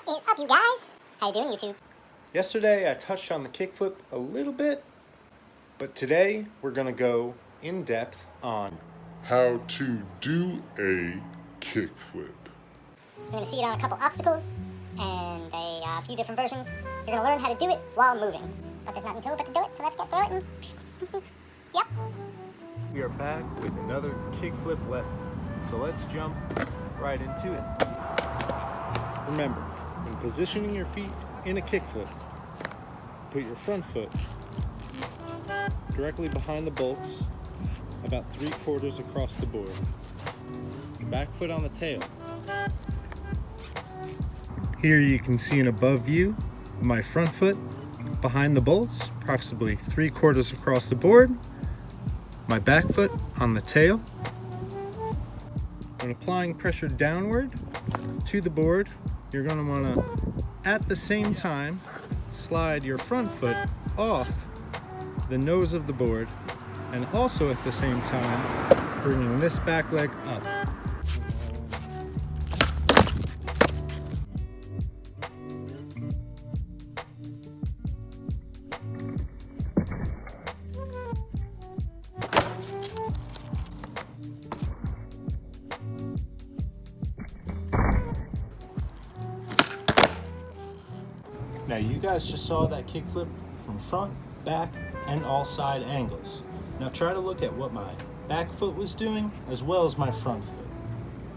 What is up, you guys? How you doing, YouTube? Yesterday I touched on the kickflip a little bit, but today we're going to go in depth on how to do a kickflip. You're going to see it on a couple obstacles and a few different versions. You're going to learn how to do it while moving. But there's nothing to it but to do it, so let's get through it and... Yep. We are back with another kickflip lesson, so let's jump right into it. Remember, when positioning your feet in a kickflip, put your front foot directly behind the bolts, about 3/4 across the board. Your back foot on the tail. Here you can see an above view of my front foot behind the bolts, approximately 3/4 across the board. My back foot on the tail. When applying pressure downward to the board, you're going to want to, at the same time, slide your front foot off the nose of the board, and also at the same time, bringing this back leg up. Now you guys just saw that kickflip from front, back, and all side angles. Now try to look at what my back foot was doing as well as my front foot.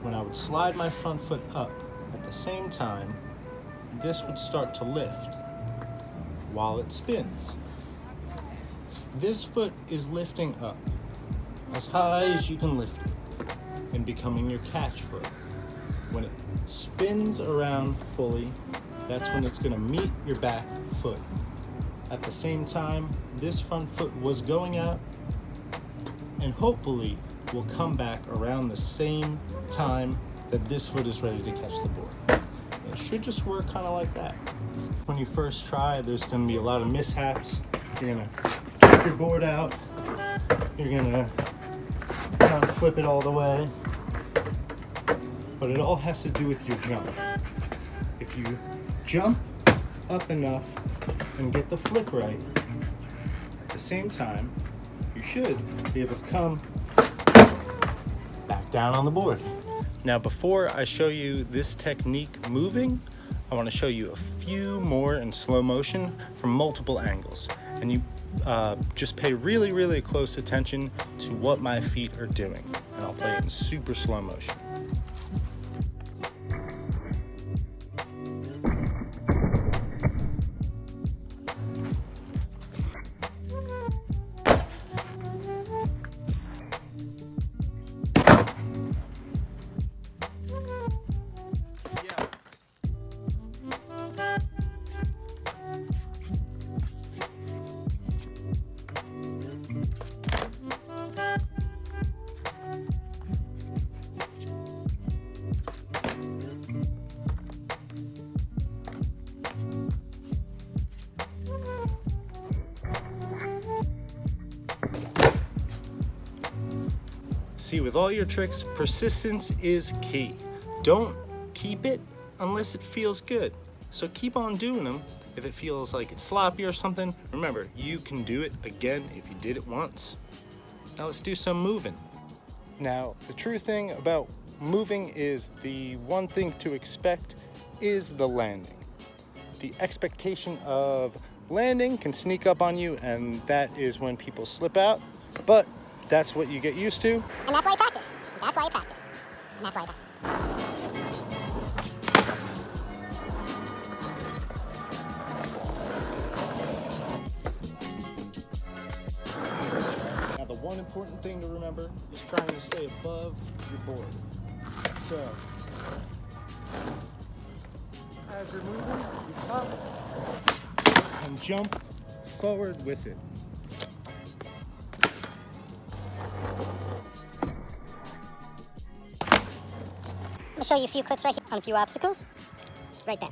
When I would slide my front foot up, at the same time, this would start to lift while it spins. This foot is lifting up as high as you can lift it and becoming your catch foot. When it spins around fully, that's when it's going to meet your back foot. At the same time, this front foot was going out and hopefully will come back around the same time that this foot is ready to catch the board. It should just work kind of like that. When you first try, there's going to be a lot of mishaps. You're going to kick your board out. You're going to not flip it all the way. But it all has to do with your jump. If you jump up enough and get the flip right, at the same time, you should be able to come back down on the board. Now, before I show you this technique moving, I want to show you a few more in slow motion from multiple angles. And you just pay really close attention to what my feet are doing. And I'll play it in super slow motion. See, with all your tricks, persistence is key. Don't keep it unless it feels good. So keep on doing them. If it feels like it's sloppy or something, remember, you can do it again if you did it once. Now let's do some moving. Now, the true thing about moving is the one thing to expect is the landing. The expectation of landing can sneak up on you, and that is when people slip out, but that's what you get used to. And that's why you practice. That's why you practice. And that's why you practice. Now, the one important thing to remember is trying to stay above your board. So, as you're moving, you pop and jump forward with it. I'm going to show you a few clips right here on a few obstacles. Right there.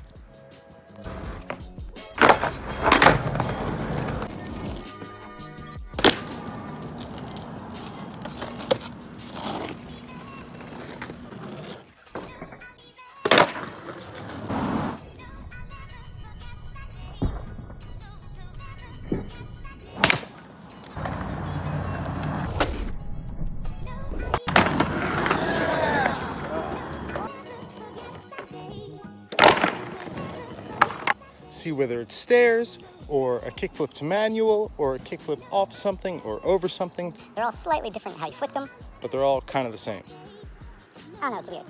see whether it's stairs or a kickflip to manual or a kickflip off something or over something. They're all slightly different in how you flick them. But they're all kind of the same. I don't know, it's weird.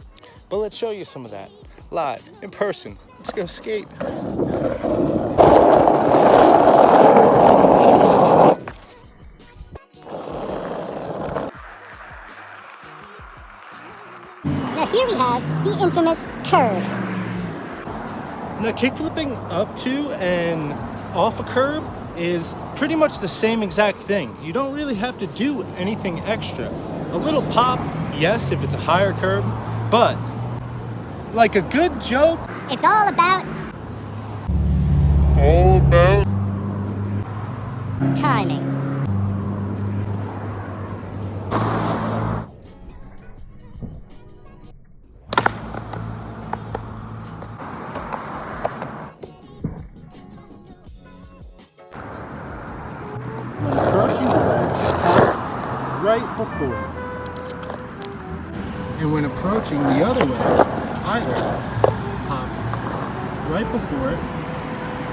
But let's show you some of that live, in person. Let's go skate. Now here we have the infamous curb. Now, kickflipping up to and off a curb is pretty much the same exact thing. You don't really have to do anything extra. A little pop, yes, if it's a higher curb, but like a good joke, It's all about timing. approaching the ledge, pop right before it. And when approaching the other way, either pop right before it,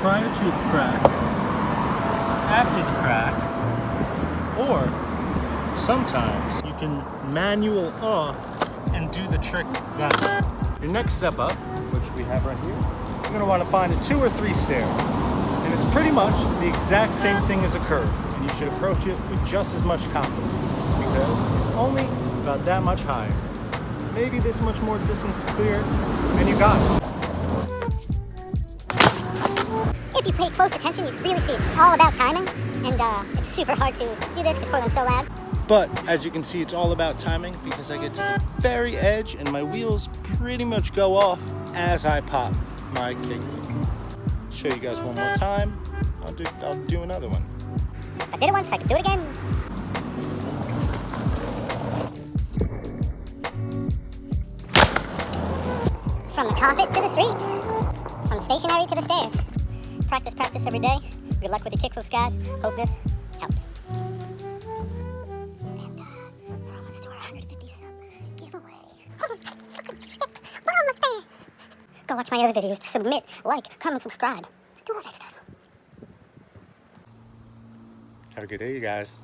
prior to the crack, after the crack, or sometimes you can manual off and do the trick that. Your next step up, which we have right here, you're going to want to find a 2 or 3 stair. And it's pretty much the exact same thing as a curb. And you should approach it with just as much confidence because it's only about that much higher. Maybe this much more distance to clear, and you got it. If you pay close attention, you can really see it's all about timing. And it's super hard to do this because Portland's so loud. But as you can see, it's all about timing because I get to the very edge and my wheels pretty much go off as I pop my kickflip. Show you guys one more time. I'll do another one. I did it once, I can do it again. From the carpet to the streets. From stationary to the stairs. Practice, practice every day. Good luck with your kickflips, guys. Hope this helps. And we're almost to our 150 sub giveaway. Fucking shit, we're almost there. Go watch my other videos to submit, like, comment, subscribe. Do all that stuff. Have a good day, you guys.